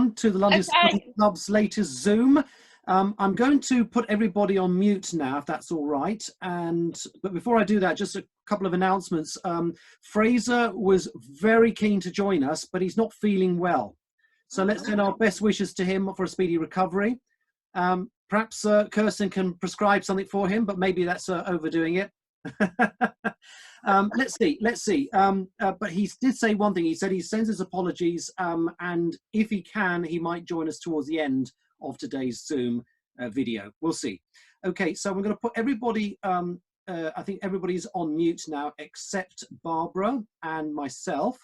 everyone, to the London Scottish Okay. Club's latest Zoom. I'm going to put everybody on mute now, if that's all right. But before I do that, just a couple of announcements. Fraser was very keen to join us, but he's not feeling well. So let's send our best wishes to him for a speedy recovery. Perhaps Kirsten can prescribe something for him, but maybe that's overdoing it. Let's see. But he did say one thing. He said he sends his apologies, and if he can, he might join us towards the end of today's Zoom video. We'll see. Okay, so we're going to put everybody, I think everybody's on mute now except Barbara and myself.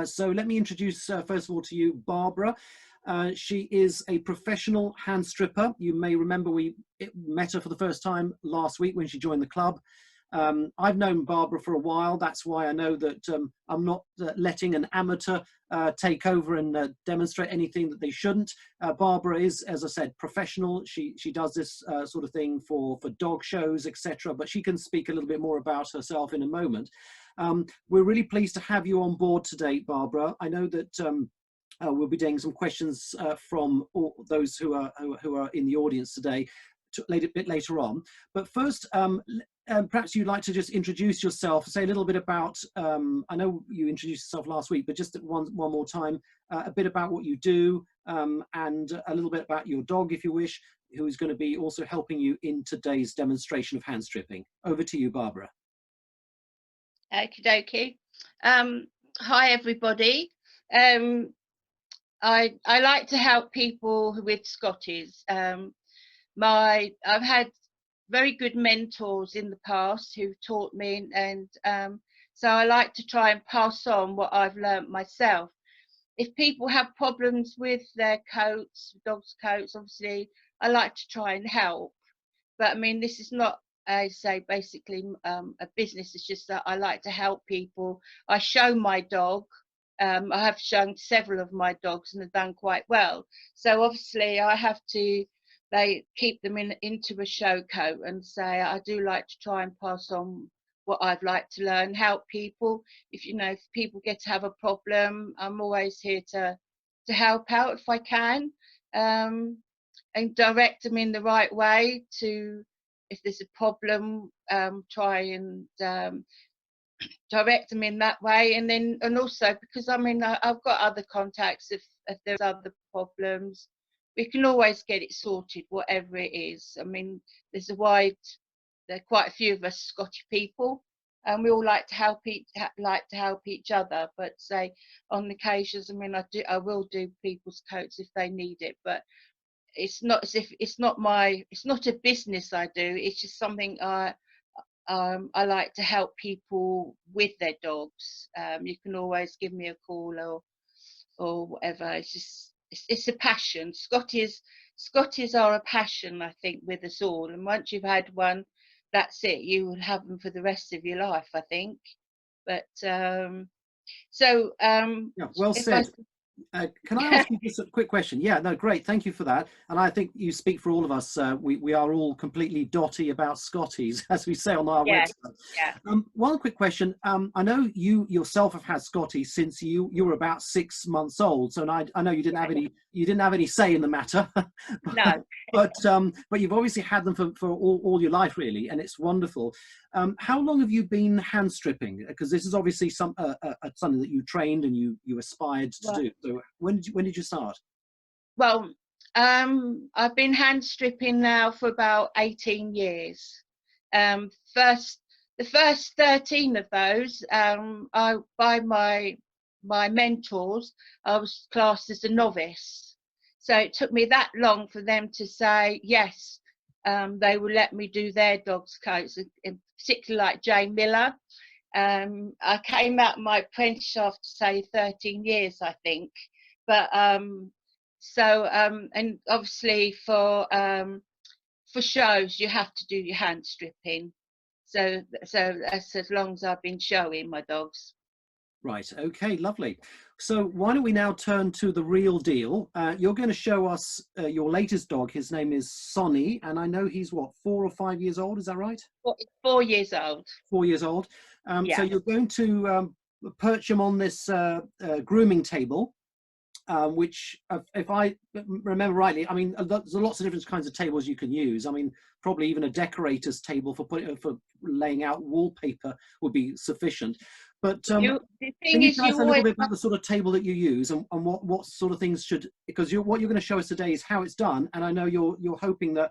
So let me introduce, first of all, to you, Barbara. She is a professional hand stripper. You may remember we met her for the first time last week when she joined the club. I've known Barbara for a while. That's why I know that I'm not letting an amateur take over and demonstrate anything that they shouldn't. Barbara is, as I said, professional. She does this sort of thing for dog shows, etc. But she can speak a little bit more about herself in a moment. We're really pleased to have you on board today, Barbara. I know that we'll be doing some questions from all those who are in the audience today a bit later on. But first, perhaps you'd like to just introduce yourself, say a little bit about, I know you introduced yourself last week, but just one more time, a bit about what you do, and a little bit about your dog, if you wish, who is going to be also helping you in today's demonstration of hand stripping. Over to you, Barbara. Okie dokie. Hi, everybody. I like to help people with Scotties. I've had very good mentors in the past who've taught me, and so I like to try and pass on what I've learnt myself. If people have problems with their coats, dogs' coats, obviously I like to try and help. But I mean, this is not, I say, basically a business. It's just that I like to help people. I show my dog. I have shown several of my dogs and have done quite well. So obviously I have to keep them into a show coat and say I do like to try and pass on what I'd like to learn, help people. If people get to have a problem, I'm always here to help out if I can, and direct them in the right way. To if there's a problem, try and direct them in that way. And also, because I mean I've got other contacts, if there's other problems, we can always get it sorted, whatever it is. I mean, there are quite a few of us Scottish people, and we all like to help each other. But say on occasions, I mean, I will do people's coats if they need it, but it's not as if it's not a business I do. It's just something I like to help people with their dogs. You can always give me a call or whatever. It's just it's a passion. Scotties are a passion, I think, with us all. And once you've had one, that's it. You will have them for the rest of your life, I think. But yeah, well said. Can I ask you just a quick question? Yeah, no, great. Thank you for that. And I think you speak for all of us. We are all completely dotty about Scotties, as we say on our website. Yeah. One quick question. I know you yourself have had Scotties since you were about 6 months old. So I know you didn't have any say in the matter. No. But you've obviously had them for all your life, really, and it's wonderful. How long have you been hand stripping? Because this is obviously something that you trained and you aspired to do. So when did you start? Well, I've been hand stripping now for about 18 years. The first 13 of those, by my mentors, I was classed as a novice. So it took me that long for them to say yes. They would let me do their dogs' coats, particularly like Jane Miller. I came out of my apprenticeship after, say, 13 years, I think. But and obviously for shows you have to do your hand stripping. So that's as long as I've been showing my dogs. Right. Okay. Lovely. So why don't we now turn to the real deal? You're going to show us your latest dog. His name is Sonny, and I know he's what, 4 or 5 years old. Is that right? 4 years old. 4 years old. Yeah. So you're going to perch him on this grooming table, which, if I remember rightly, I mean, there's lots of different kinds of tables you can use. I mean, probably even a decorator's table for laying out wallpaper would be sufficient. But The can thing you is, tell us you a little always bit about the sort of table that you use, and what sort of things should, because what you're going to show us today is how it's done, and I know you're hoping that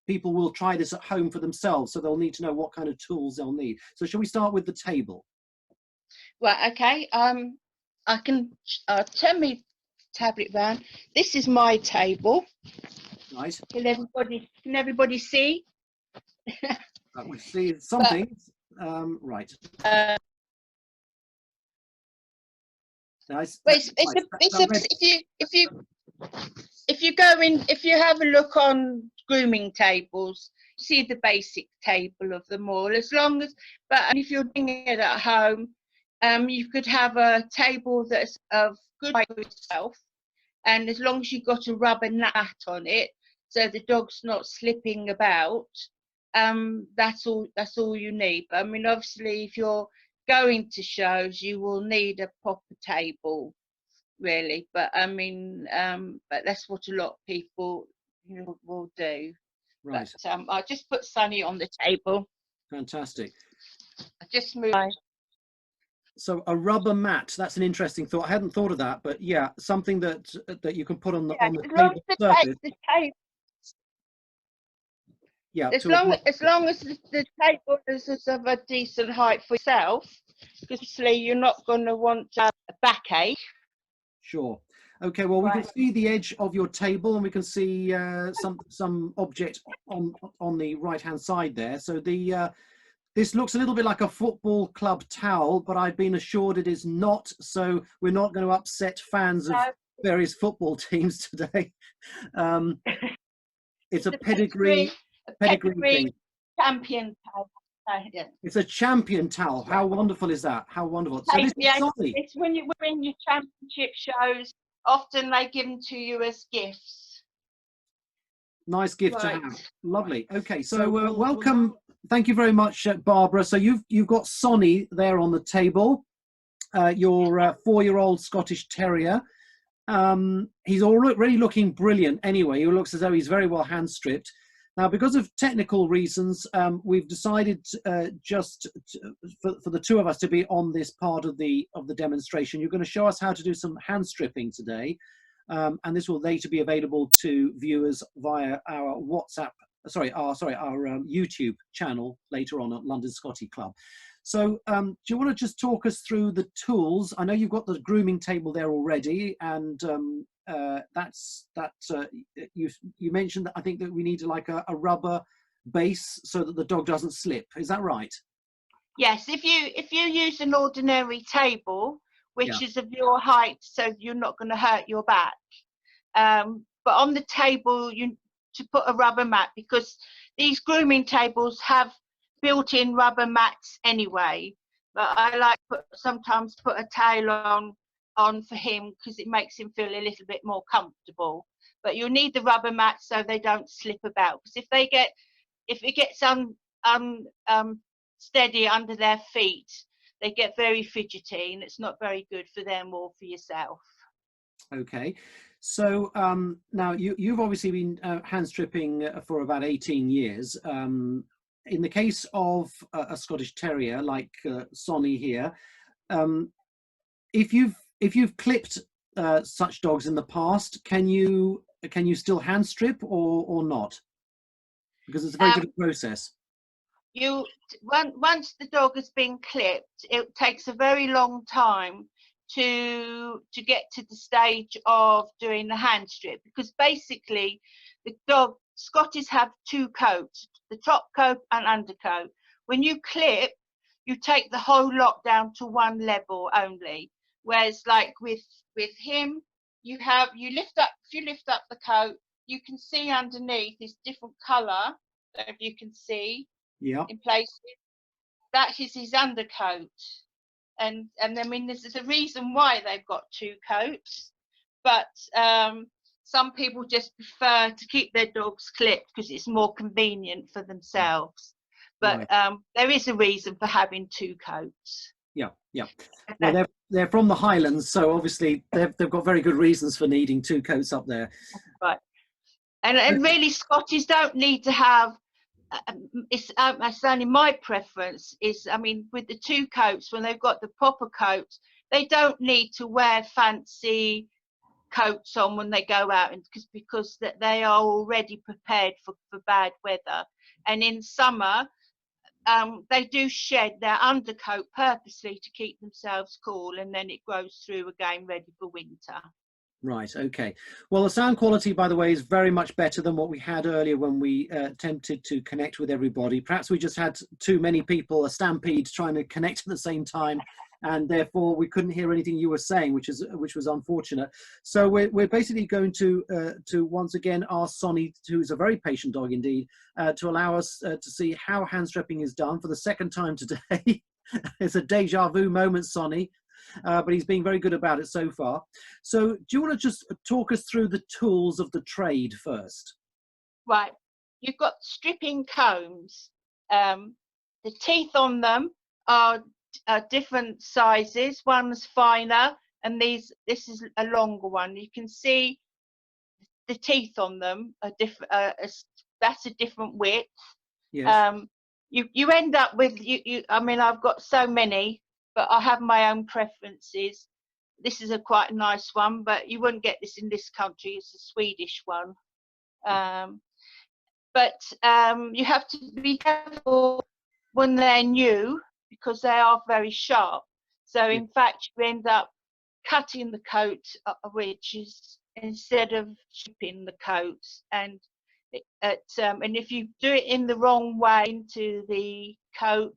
people will try this at home for themselves, so they'll need to know what kind of tools they'll need. So shall we start with the table? right. Okay. I can turn my tablet round. This is my table. Right. Can everybody see? We see some But things. Right. uh, Nice. but if you go in, if you have a look on grooming tables, see the basic table of them all. As long as, but if you're doing it at home, you could have a table that's of good by yourself, and as long as you've got a rubber mat on it, so the dog's not slipping about, that's all you need. But I mean, obviously, if you're going to shows, you will need a proper table, really. But I mean, but that's what a lot of people will do. Right. But I just put Sunny on the table. Fantastic. I just moved. So a rubber mat, that's an interesting thought. I hadn't thought of that, but yeah, something that you can put on the table surface. The table, Yeah, as long as the table is of a decent height for yourself, because obviously you're not going to want a backache. sure. Okay, well, we can Right. see the edge of your table, and we can see some object on the right hand side there. So this looks a little bit like a football club towel, but I've been assured it is not. So we're not going to upset fans of various football teams today. It's a pedigree thing. Champion towel. Yeah. It's a champion towel. How wonderful is that? How wonderful. So this is Scottie. It's when you're in your championship shows, often they give them to you as gifts. Nice gift to have. Lovely. Okay, so welcome. Thank you very much, Barbara. So you've got Sonny there on the table, your 4-year-old Scottish Terrier. He's already looking brilliant anyway. He looks as though he's very well hand stripped. Now, because of technical reasons, we've decided for the two of us to be on this part of the demonstration. You're going to show us how to do some hand stripping today, and this will later be available to viewers via our our YouTube channel later on at London Scottie Club. So do you want to just talk us through the tools? I know you've got the grooming table there already, and you mentioned that I think that we need like a rubber base so that the dog doesn't slip. Is that right? Yes, if you use an ordinary table, which is of your height, so you're not going to hurt your back. But on the table, to put a rubber mat, because these grooming tables have built-in rubber mats anyway. But I like sometimes put a tail on for him because it makes him feel a little bit more comfortable. But you'll need the rubber mat so they don't slip about. Because if it gets steady under their feet, they get very fidgety, and it's not very good for them or for yourself. Okay, so now you've obviously been hand stripping for about 18 years. In the case of a Scottish Terrier like Sonny here, if you've clipped such dogs in the past, can you still hand strip or not? Because it's a very different process. Once the dog has been clipped, it takes a very long time to get to the stage of doing the hand strip, because basically Scotties have two coats, the top coat and undercoat. When you clip, you take the whole lot down to one level only, whereas like with him, if you lift up the coat, you can see underneath this different color, if you can see in places. That is his undercoat. And I mean, this is a reason why they've got two coats, but some people just prefer to keep their dogs clipped because it's more convenient for themselves. But there is a reason for having two coats. Yeah. Well, they're from the Highlands, so obviously they've got very good reasons for needing 2 coats up there. Right. And really, Scotties don't need to have. It's only my preference. Is I mean, with the 2 coats, when they've got the proper coats, they don't need to wear fancy coats on when they go out, and because that they are already prepared for bad weather. And in summer, they do shed their undercoat purposely to keep themselves cool, and then it grows through again, ready for winter. Right, okay. Well, the sound quality, by the way, is very much better than what we had earlier when we attempted to connect with everybody. Perhaps we just had too many people, a stampede, trying to connect at the same time, and therefore we couldn't hear anything you were saying, which was unfortunate. So we're basically going to once again ask Sonny, who's a very patient dog indeed, to allow us to see how hand stripping is done for the second time today. It's a deja vu moment, Sonny. But he's being very good about it so far. So do you want to just talk us through the tools of the trade first? Right. You've got stripping combs. The teeth on them are different sizes. One's finer, and this is a longer one. You can see the teeth on them are different. That's a different width. Yes. You end up with I mean, I've got so many, but I have my own preferences. This is a quite nice one, but you wouldn't get this in this country. It's a Swedish one. But you have to be careful when they're new, because they are very sharp. So in fact, you end up cutting the coat, which is instead of stripping the coats. And if you do it in the wrong way into the coat,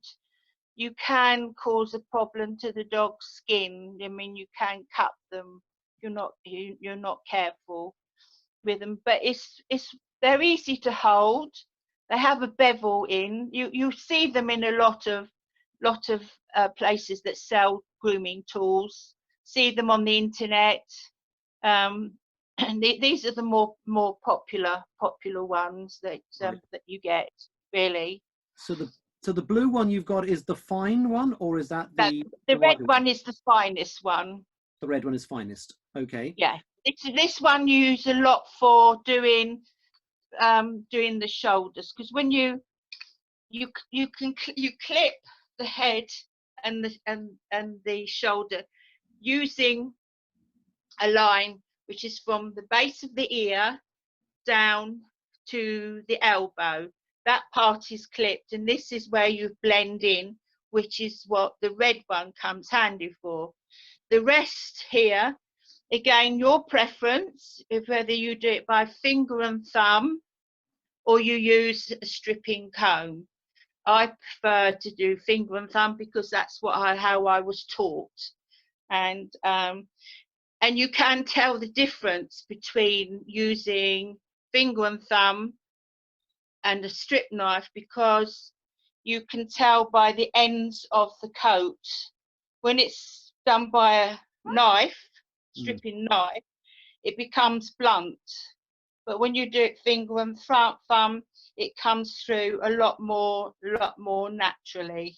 you can cause a problem to the dog's skin. I mean, you can cut them. You're not careful with them, but they're easy to hold. They have a bevel in. You see them in a lot of places that sell grooming tools. See them on the internet. And these are the more popular ones that that you get, really. So the blue one you've got is the fine one, or is that That the red one is the finest one. The red one is finest. Okay. Yeah, this one you use a lot for doing the shoulders, because when you clip the head and the shoulder using a line which is from the base of the ear down to the elbow. That part is clipped, and this is where you blend in, which is what the red one comes handy for. The rest here, again, your preference, if whether you do it by finger and thumb or you use a stripping comb. I prefer to do finger and thumb because that's how I was taught. And you can tell the difference between using finger and thumb and a strip knife, because you can tell by the ends of the coat. When it's done by a knife, stripping knife, it becomes blunt. But when you do it finger and thumb, it comes through a lot more naturally.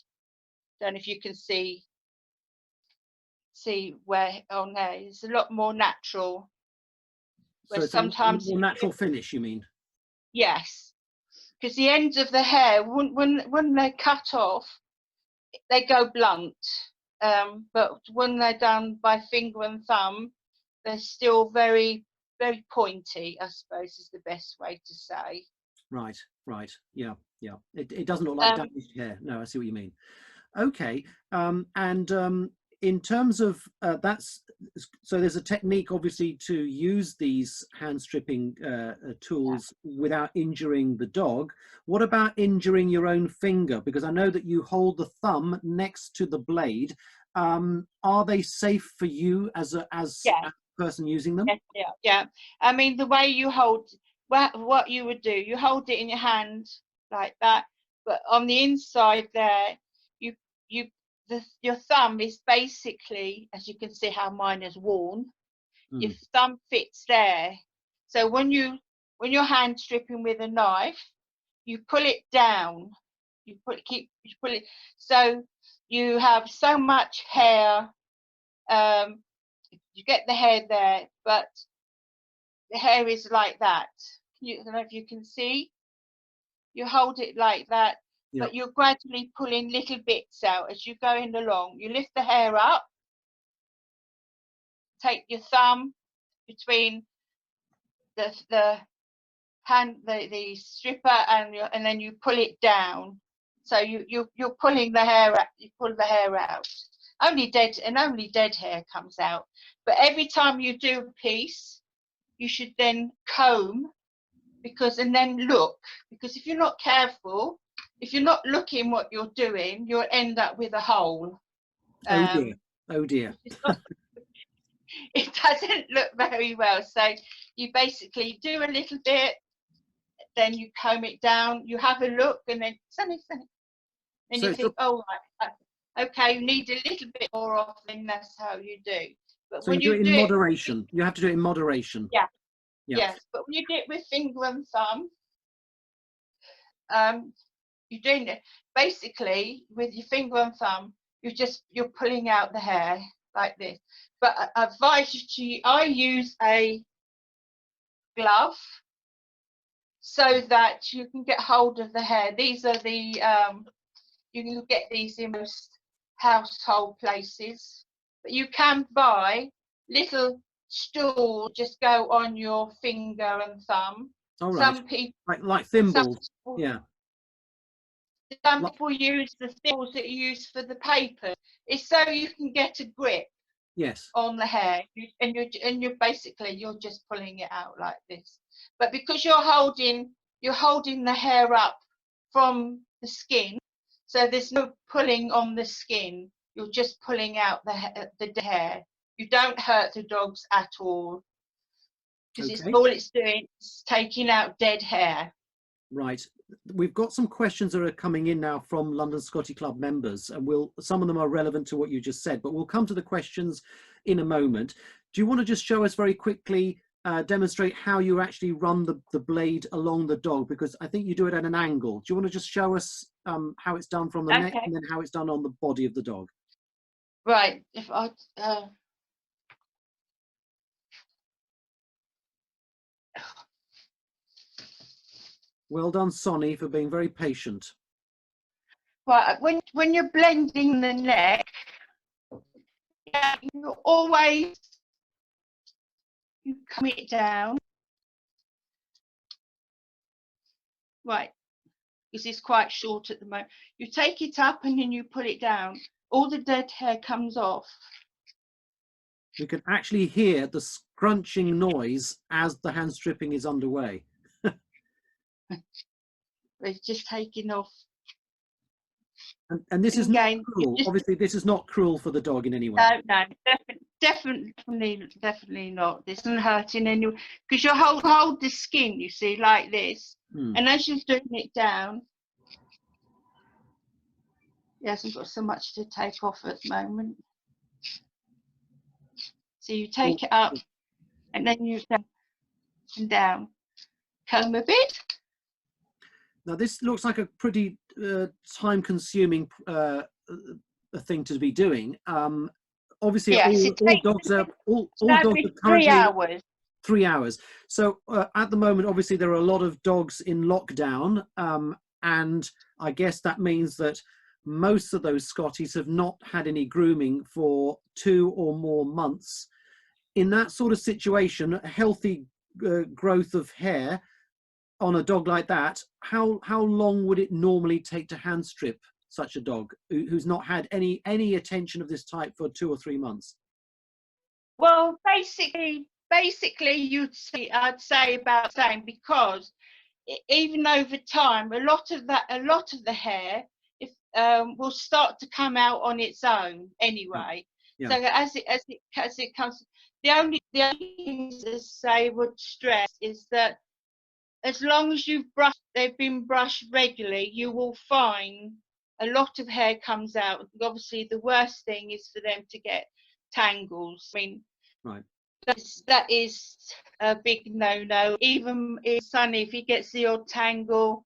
Don't know if you can see where on there. It's a lot more natural. So it's sometimes a more natural finish, you mean? Yes, because the ends of the hair, when they're cut off, they go blunt. But when they're done by finger and thumb, they're still very, very pointy, I suppose is the best way to say. Right, right. Yeah, yeah. It doesn't look like damaged hair. No, I see what you mean. Okay. In terms of so there's a technique obviously to use these hand stripping tools without injuring the dog. What about injuring your own finger? Because I know that you hold the thumb next to the blade. Are they safe for you as a person using them? Yeah. I mean, the way you hold, what you would do, you hold it in your hand like that, but on the inside there, your thumb is basically, as you can see how mine is worn, your thumb fits there. So when you're hand stripping with a knife, you pull it down. You pull it, so you have so much hair You get the hair there, but the hair is like that. I don't know if you can see. You hold it like that, Yeah. but you're gradually pulling little bits out as you're going along. You lift the hair up, take your thumb between the stripper and then you pull it down. So you're pulling the hair out. You pull the hair out. Only dead hair comes out. But every time you do a piece, you should then comb and then look, because if you're not careful, if you're not looking what you're doing, you'll end up with a hole. Oh dear. Oh dear. It doesn't look very well. So you basically do a little bit, then you comb it down, you have a look, and then sunny. And you think, oh, right, okay, you need a little bit more off, then that's how you do. But So when you do it in it, moderation. You have to do it in moderation. Yeah. Yeah. Yes, but when you do it with finger and thumb, you're doing it basically with your finger and thumb. You're pulling out the hair like this. But I advise you to. I use a glove so that you can get hold of the hair. These are the you can get these in most household places, but you can buy little stools. Just go on your finger and thumb. All right. Some people, Like thimbles. Yeah. Some people use the thimbles that you use for the papers. It's so you can get a grip Yes. on the hair, and you're basically you're just pulling it out like this. But because you're holding the hair up from the skin, so there's no pulling on the skin. You're just pulling out the hair. You don't hurt the dogs at all, because Okay. all it's doing is taking out dead hair. Right. We've got some questions that are coming in now from London Scotty Club members, and some of them are relevant to what you just said, but we'll come to the questions in a moment. Do you want to just show us very quickly, demonstrate how you actually run the blade along the dog? Because I think you do it at an angle. Do you want to just show us how it's done from the neck, and then how it's done on the body of the dog? Right. If I Well done, Sonny, for being very patient. Right, when you're blending the neck, you always comb it down. Right, because it's quite short at the moment. You take it up and then you pull it down. All the dead hair comes off. We can actually hear the scrunching noise as the hand stripping is underway. It's just taking off. And this is not cruel. Obviously, this is not cruel for the dog in any way. No, definitely not. This isn't hurting anyone, because you hold the skin, you see, like this, and as you're doing it down, he hasn't got so much to take off at the moment. So you take it up, and then you down, comb a bit. Now this looks like a pretty time-consuming thing to be doing. Obviously, Yes, all dogs are currently 3 hours. 3 hours. So at the moment, obviously, there are a lot of dogs in lockdown, and I guess that means that most of those Scotties have not had any grooming for 2 or more months. In that sort of situation, a healthy growth of hair on a dog like that, how long would it normally take to hand strip such a dog who's not had any attention of this type for 2 or 3 months? Well, basically, I'd say about the same, because even over time, a lot of the hair will start to come out on its own anyway. Yeah. So as it comes, the only thing to say would stress is that as long as they've been brushed regularly, you will find a lot of hair comes out. Obviously, the worst thing is for them to get tangles. I mean, right. That is a big no-no. Even if Sonny, if he gets the odd tangle,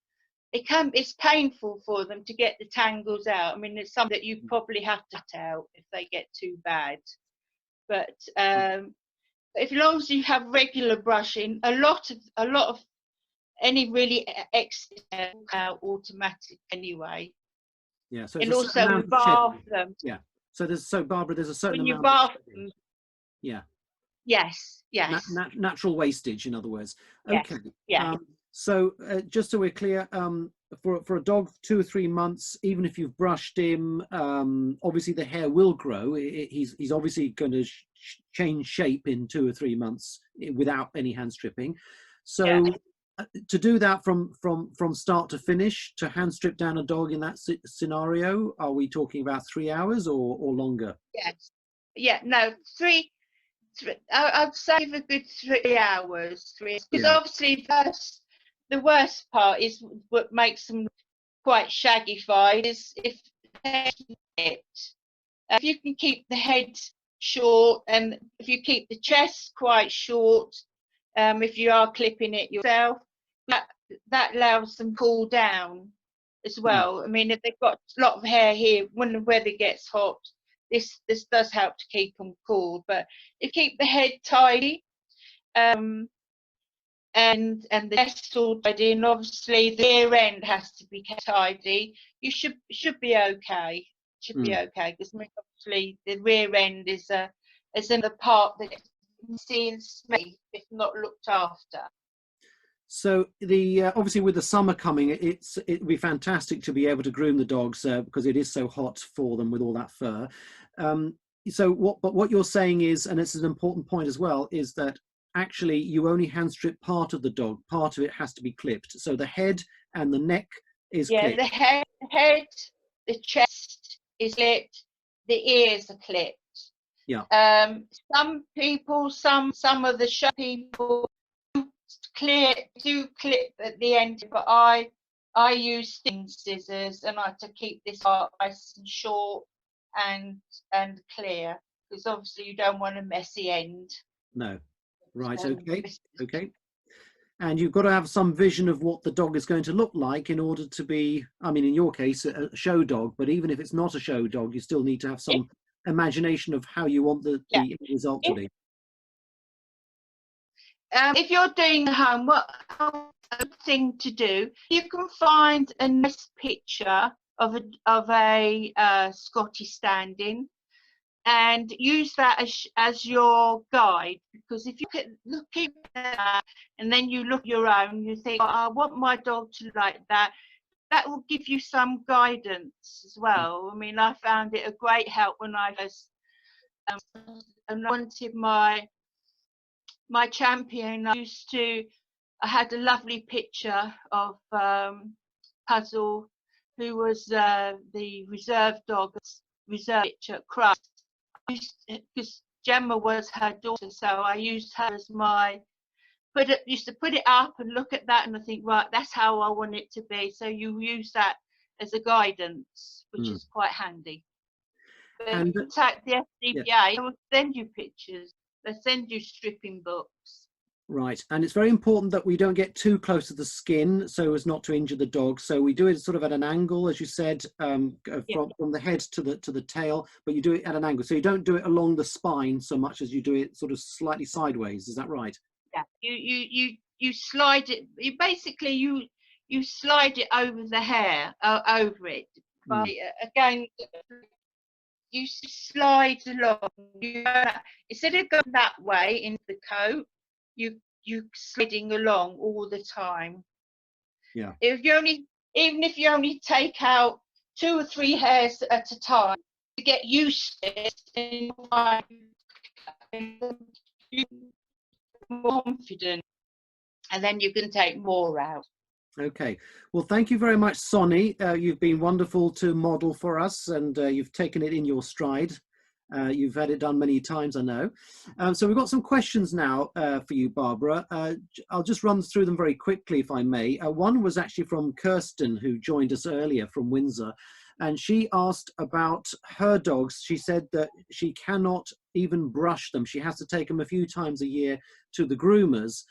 it's painful for them to get the tangles out. I mean, it's something that you probably have to cut out if they get too bad. But if, as long as you have regular brushing, a lot of any really excess will come out automatic anyway. Yeah. So And there's a certain also we amount of bath shedding. them. Yeah. So Barbara, there's a certain When you amount of bath shedding. them, Yeah. yes, yes, Natural wastage, in other words. yes, Okay. yes. So just so we're clear, for a dog 2 or 3 months, even if you've brushed him, obviously the hair will grow. He's obviously going to change shape in 2 or 3 months without any hand stripping. So to do that from start to finish, to hand strip down a dog in that scenario, are we talking about 3 hours or longer? Yes. Yeah, no, I'd say a good 3 hours. Because Yeah. obviously the worst part is what makes them quite shaggy-fied is if the head if you can keep the head short and if you keep the chest quite short, if you are clipping it yourself, that allows them cool down as well. I mean, if they've got a lot of hair here, when the weather gets hot, this does help to keep them cool. But if you keep the head tidy, and the chest all tidy, and obviously the rear end has to be kept tidy, you should be okay. Should be okay, because obviously the rear end is another part that you see and smell if not looked after. So the obviously with the summer coming, it would be fantastic to be able to groom the dogs because it is so hot for them with all that fur. So what you're saying is, and it's an important point as well, is that actually you only hand strip part of the dog. Part of it has to be clipped. So the head and the neck is clipped. The head, the chest is clipped, the ears are clipped. Yeah. Some people, some of the show people do clip at the end, but I use thin scissors and I to keep this part nice and short and clear, because obviously you don't want a messy end. No. Right. Okay. And you've got to have some vision of what the dog is going to look like in order to be, I mean, in your case, a show dog, but even if it's not a show dog, you still need to have some imagination of how you want the result to be. If you're doing at home, what a thing to do, you can find a nice picture of a Scottie standing and use that as your guide, because if you look at that and then you look at your own, you think, oh, I want my dog to like that. That will give you some guidance as well. I mean, I found it a great help when I was and I wanted my champion. I had a lovely picture of Puzzle, who was the reserve dog, reserve at Crust. Because Gemma was her daughter, so I used her as my used to put it up and look at that and I think, right, that's how I want it to be. So you use that as a guidance, which is quite handy. But And contact the SCPA, they will send you pictures. They send you stripping books. Right, and it's very important that we don't get too close to the skin so as not to injure the dog. So we do it sort of at an angle, as you said, from the head to the tail, but you do it at an angle. So you don't do it along the spine so much as you do it sort of slightly sideways. Is that right? Yeah, you slide it. You basically you slide it over the hair, over it. By again, you slide along. Instead of going that way into the coat, you sliding along all the time. Yeah. Even if you only take out 2 or 3 hairs at a time to get used to it, and you're more confident, and then you can take more out. Okay. Well, thank you very much, Sonny. You've been wonderful to model for us, and you've taken it in your stride. You've had it done many times, I know. So we've got some questions now for you, Barbara. I'll just run through them very quickly, if I may. One was actually from Kirsten, who joined us earlier from Windsor. And she asked about her dogs. She said that she cannot even brush them. She has to take them a few times a year to the groomers.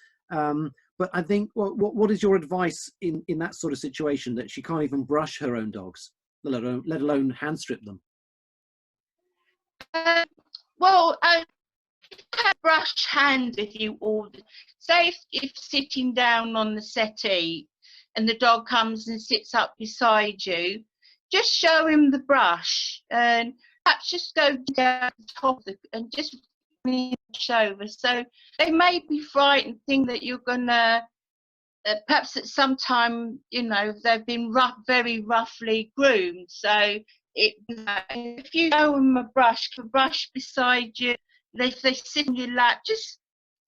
But I think, what is your advice in that sort of situation, that she can't even brush her own dogs, let alone hand strip them? brush hand with you all the, say if sitting down on the settee and the dog comes and sits up beside you, just show him the brush and perhaps just go down the top of and just brush over. So they may be frightened, think that you're gonna perhaps at some time, you know, they've been very roughly groomed. So if you show them a brush beside you, if they sit in your lap, just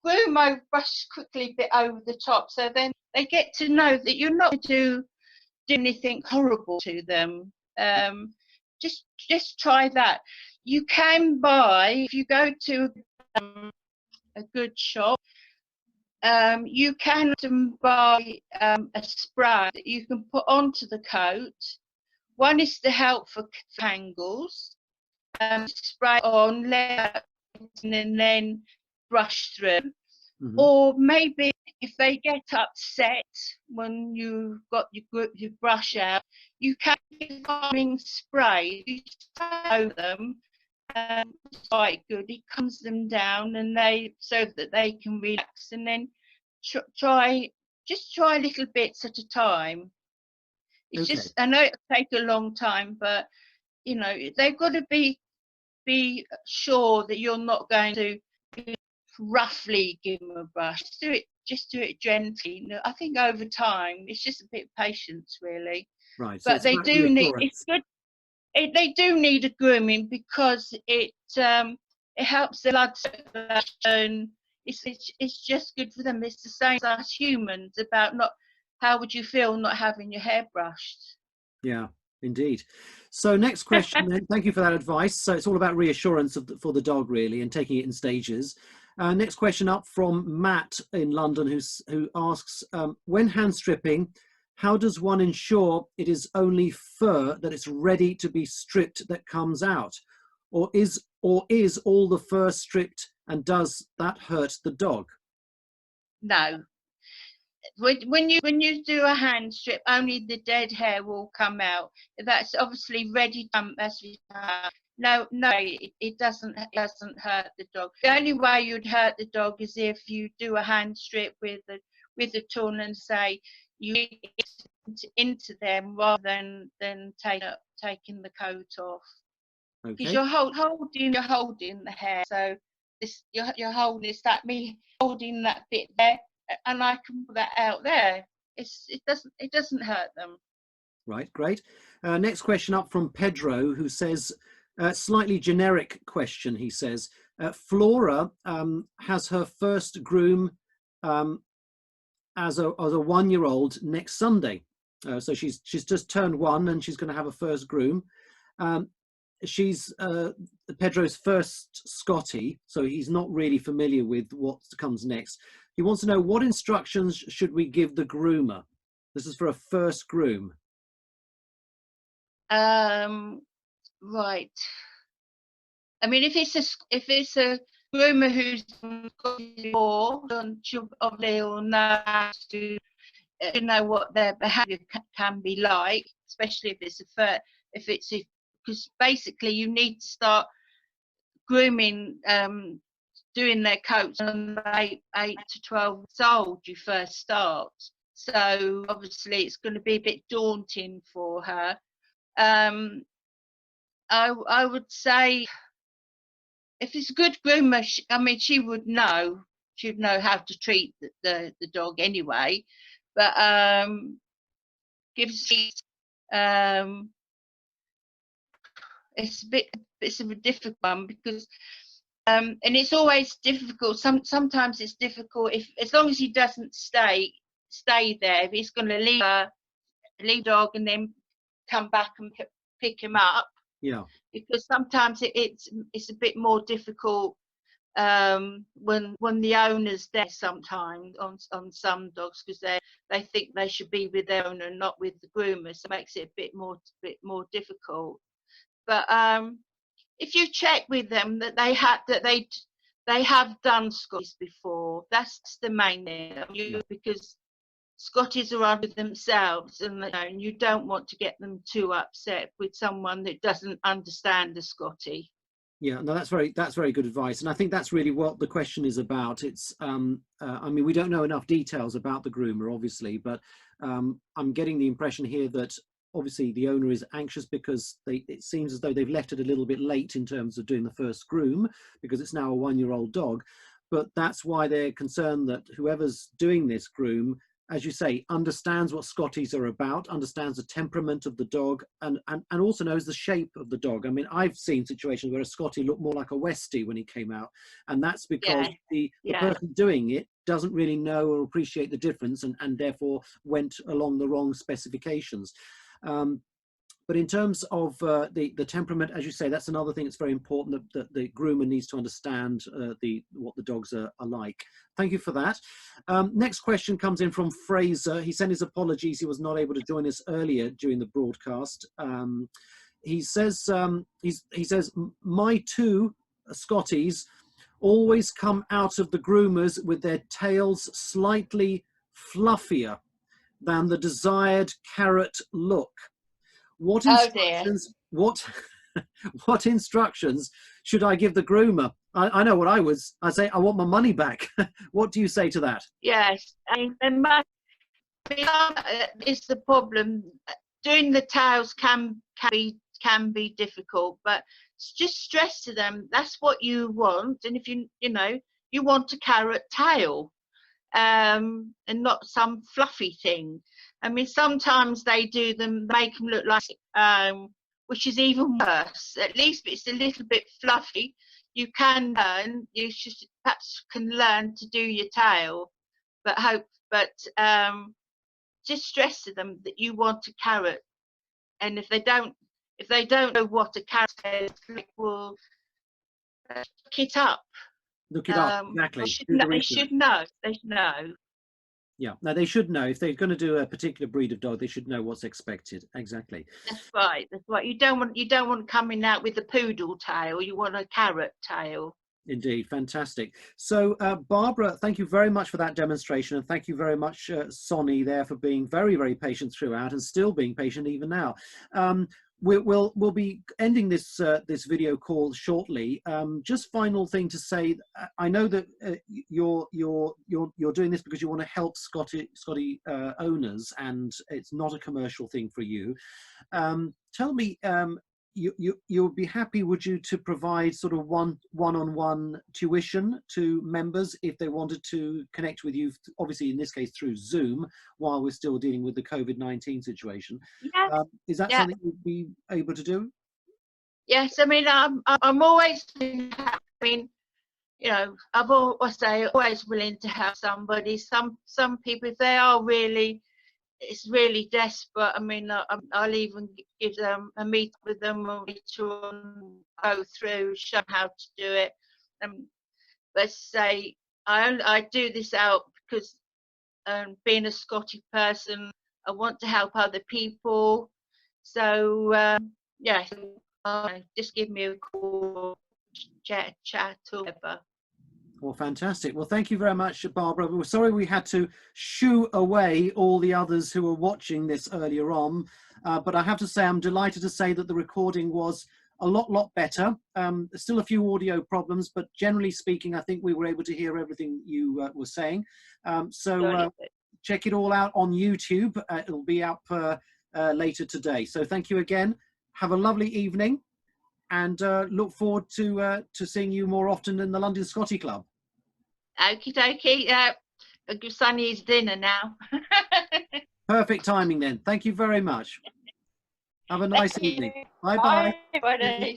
groom over, brush quickly a bit over the top. So then they get to know that you're not going to do anything horrible to them. Just try that. You can buy, if you go to a good shop, you can buy a spray that you can put onto the coat. One is to help for tangles. Spray on, let and then brush through. Mm-hmm. Or maybe if they get upset when you've got your brush out, you can use calming spray. You spray over them. It's quite good. It calms them down, and so that they can relax. And then try little bits at a time. It's Okay. just, I know it'll take a long time, but you know they've got to be sure that you're not going to roughly give them a brush. Just do it gently. You know, I think over time it's just a bit of patience, really. Right. So But it's they about do need. reassurance. It's good. They do need a grooming because it helps the blood circulation. It's just good for them. It's the same as us humans about not. How would you feel not having your hair brushed? Yeah, indeed. So next question then. Thank you for that advice. So it's all about reassurance for the dog, really, and taking it in stages. Next question up from Matt in London, who asks, when hand stripping, how does one ensure it is only fur that it's ready to be stripped that comes out? Or is all the fur stripped, and does that hurt the dog? No. When you do a hand strip, only the dead hair will come out. That's obviously ready to no, it doesn't hurt the dog. The only way you'd hurt the dog is if you do a hand strip with a tool and say you into them rather than taking the coat off. Because Okay. you're holding the hair, so this you're holding, it's like me holding that bit there, and I can put that out there. It doesn't hurt them. Right, great. Next question up from Pedro, who says, slightly generic question, he says, Flora has her first groom as a 1-year-old next Sunday. So she's just turned 1 and she's going to have a first groom. She's Pedro's first Scottie, so he's not really familiar with what comes next. He wants to know, what instructions should we give the groomer? This is for a first groom. Right. I mean, if it's a groomer who's got before, then she'll obviously know how to what their behaviour can be like, especially if it's because basically you need to start grooming, doing their coats on 8 to 12 years old. You first start, so obviously it's going to be a bit daunting for her. I would say if it's a good groomer, I mean, she would know how to treat the dog anyway, but gives it's a difficult one because and it's always difficult. Sometimes it's difficult if, as long as he doesn't stay there. If he's going to leave dog and then come back and pick him up. Yeah. Because sometimes it's a bit more difficult when the owner's there sometimes on some dogs, because they think they should be with their owner, not with the groomer, so it makes it a bit more difficult. But if you check with them that they have done Scotties before, that's the main thing. Because Scotties are under themselves, and you don't want to get them too upset with someone that doesn't understand the Scottie. Yeah, no, that's very good advice, and I think that's really what the question is about. It's, I mean, we don't know enough details about the groomer, obviously, but I'm getting the impression here that obviously the owner is anxious because it seems as though they've left it a little bit late in terms of doing the first groom, because it's now a 1-year-old dog. But that's why they're concerned that whoever's doing this groom, as you say, understands what Scotties are about, understands the temperament of the dog, and also knows the shape of the dog. I mean, I've seen situations where a Scottie looked more like a Westie when he came out, and that's because Yeah, the yeah. person doing it doesn't really know or appreciate the difference, and therefore went along the wrong specifications. But in terms of the temperament, as you say, that's another thing that's very important, that the groomer needs to understand what the dogs are like. Thank you for that. Next question comes in from Fraser. He sent his apologies. He was not able to join us earlier during the broadcast. He says, my 2 Scotties always come out of the groomers with their tails slightly fluffier than the desired carrot look. What Oh dear. instructions, what instructions should I give the groomer? I know what I'd say, I want my money back. What do you say to that? Yes, I mean, there must be, is the problem. Doing the tails can be difficult, but just stress to them that's what you want, and if you know you want a carrot tail, and not some fluffy thing. I mean, sometimes they do them, make them look like, which is even worse. At least it's a little bit fluffy. You can learn. You should perhaps can learn to do your tail, but just stress to them that you want a carrot, and if they don't know what a carrot is, well, look it up. Look it up, exactly. Do the They research. should know. They should know. Yeah, no, they should know. If they're going to do a particular breed of dog, they should know what's expected. Exactly. That's right. That's right. You don't want coming out with a poodle tail. You want a carrot tail. Indeed, fantastic. So, Barbara, thank you very much for that demonstration, and thank you very much, Sonny, there, for being very, very patient throughout, and still being patient even now. We'll be ending this this video call shortly. Just final thing to say, I know that you're doing this because you want to help Scottie owners, and it's not a commercial thing for you. Tell me. You would be happy, would you, to provide sort of one-on-one tuition to members if they wanted to connect with you, obviously in this case through Zoom, while we're still dealing with the COVID-19 situation? Yes. Is that something you'd be able to do? Yes. I mean, I'm always. I mean, you know, always willing to help somebody. Some people, if they are really, it's really desperate. I mean, I'll even give them a meet with them or go through, show how to do it. Let's say I do this out because being a Scottish person, I want to help other people. So yeah, just give me a call, chat or whatever. Well, fantastic. Well, thank you very much, Barbara. We're sorry we had to shoo away all the others who were watching this earlier on, but I have to say I'm delighted to say that the recording was a lot better. There's still a few audio problems, but generally speaking, I think we were able to hear everything you were saying. So check it all out on YouTube. It'll be up later today. So thank you again. Have a lovely evening, and look forward to seeing you more often in the London Scottie Club. Okie dokie. I'll give Sonny his dinner now. Perfect timing then. Thank you very much. Have a nice evening. Bye-bye. Bye. Bye.